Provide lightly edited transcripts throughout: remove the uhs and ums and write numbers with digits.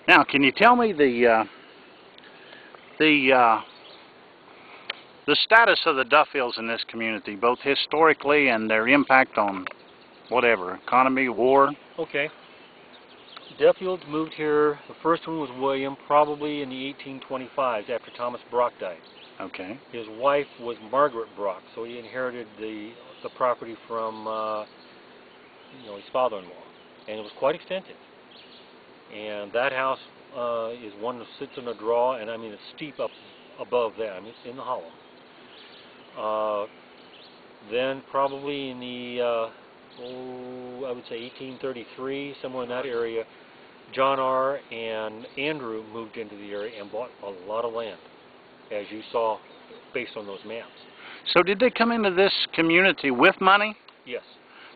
Now, can you tell me the status of the Duffields in this community, both historically and their impact on whatever, economy, war? Okay. Duffields moved here. The first one was William, probably in the 1825s after Thomas Brock died. Okay. His wife was Margaret Brock, so he inherited the property from his father-in-law, and it was quite extensive. And that house is one that sits in a draw, and I mean it's steep up above that. I mean it's in the hollow. Then probably in the I would say 1833, somewhere in that area, John R. and Andrew moved into the area and bought a lot of land, as you saw based on those maps. So did they come into this community with money? Yes.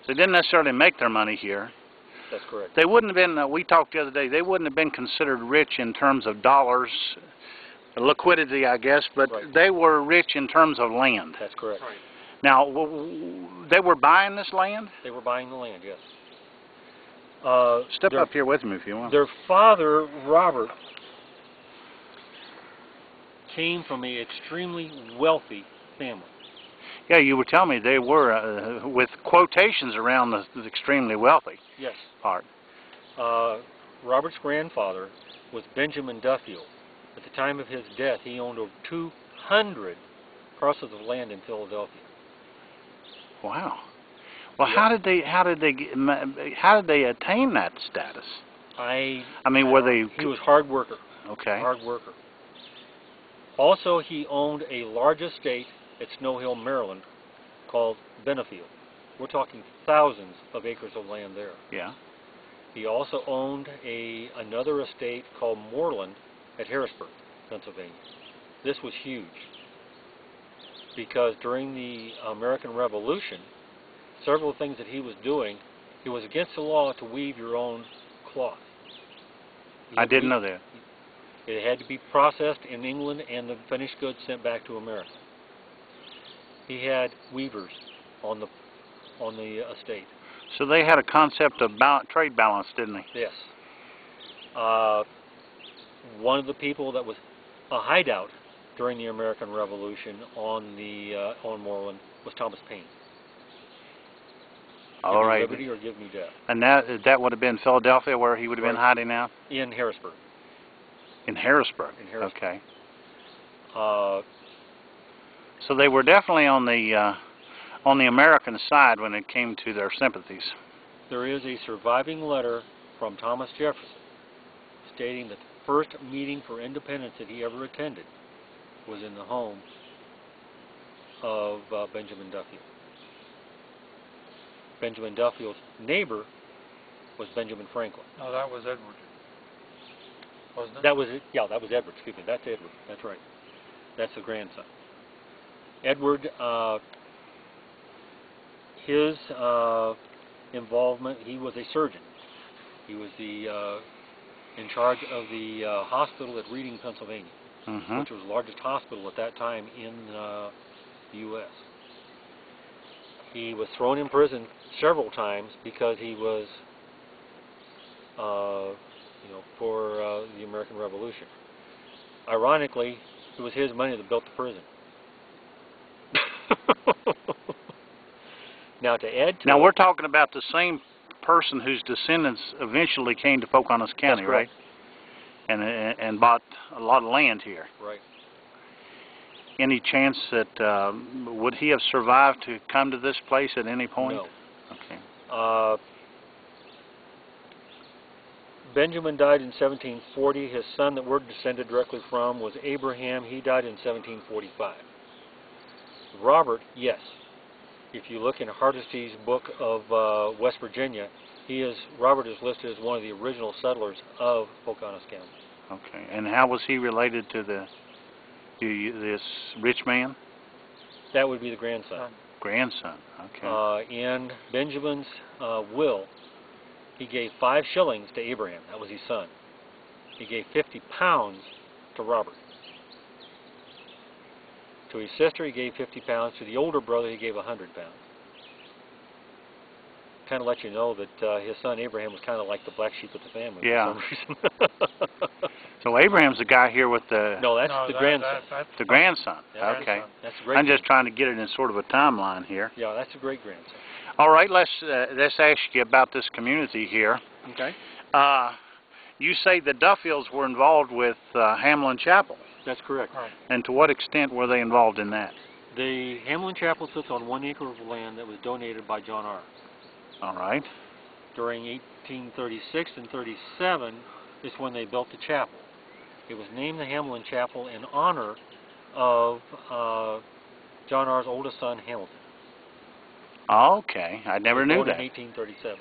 They didn't necessarily make their money here. That's correct. They wouldn't have been, we talked the other day, they wouldn't have been considered rich in terms of dollars, liquidity I guess, but right. They were rich in terms of land. That's correct. Right. Now, they were buying this land? They were buying the land, yes. Step up here with me if you want. Their father, Robert, came from an extremely wealthy family. Yeah, you were telling me they were, with quotations around the extremely wealthy yes. part. Robert's grandfather was Benjamin Duffield. At the time of his death, he owned over 200 parcels of land in Philadelphia. Wow. Well, yeah. how did they attain that status? I mean, were they? He was a hard worker. Okay. Hard worker. Also, he owned a large estate at Snow Hill, Maryland, called Benefield. We're talking thousands of acres of land there. Yeah. He also owned another estate called Moreland at Harrisburg, Pennsylvania. This was huge because during the American Revolution, several things that he was doing, it was against the law to weave your own cloth. I didn't know that. It had to be processed in England and the finished goods sent back to America. He had weavers on the estate. So they had a concept of trade balance, didn't they? Yes. One of the people that was a hideout during the American Revolution on Moreland was Thomas Paine. All right. Give me liberty or give me death. And that would have been Philadelphia, where he would have been hiding out? In Harrisburg. In Harrisburg. In Harrisburg. Okay. So they were definitely on the American side when it came to their sympathies. There is a surviving letter from Thomas Jefferson stating that the first meeting for independence that he ever attended was in the home of Benjamin Duffield. Benjamin Duffield's neighbor was Benjamin Franklin. No, that was Edward. Wasn't it? That was Edward. Excuse me. That's Edward. That's right. That's the grandson. Edward, his involvement, he was a surgeon. He was in charge of the hospital at Reading, Pennsylvania, which was the largest hospital at that time in the U.S. He was thrown in prison several times because he was, for the American Revolution. Ironically, it was his money that built the prison. Now to add to we're talking about the same person whose descendants eventually came to Pocahontas County, right? And bought a lot of land here. Right. Any chance that would he have survived to come to this place at any point? No. Okay. Benjamin died in 1740. His son that we're descended directly from was Abraham. He died in 1745. Robert, yes. If you look in Hardesty's book of West Virginia, Robert is listed as one of the original settlers of Pocahontas County. Okay. And how was he related to this rich man? That would be the grandson. Grandson. Okay. In Benjamin's will, he gave 5 shillings to Abraham. That was his son. He gave 50 pounds to Robert. To his sister, he gave 50 pounds. To the older brother, he gave 100 pounds. Kind of let you know that his son Abraham was kind of like the black sheep of the family Yeah. for some reason. So Abraham's the guy here with the No, that's No, the that- grandson. that's the grandson. That's Okay. That's the great. I'm just trying to get it in sort of a timeline here. Yeah, that's a great grandson. All right, let's ask you about this community here. Okay. You say the Duffields were involved with Hamlin Chapel, That's correct. right. and to what extent were they involved in that? The Hamlin Chapel sits on 1 acre of land that was donated by John R. All right. During 1836 and 37 is when they built the chapel. It was named the Hamlin Chapel in honor of John R.'s oldest son, Hamilton. Okay, I never knew born that. in 1837.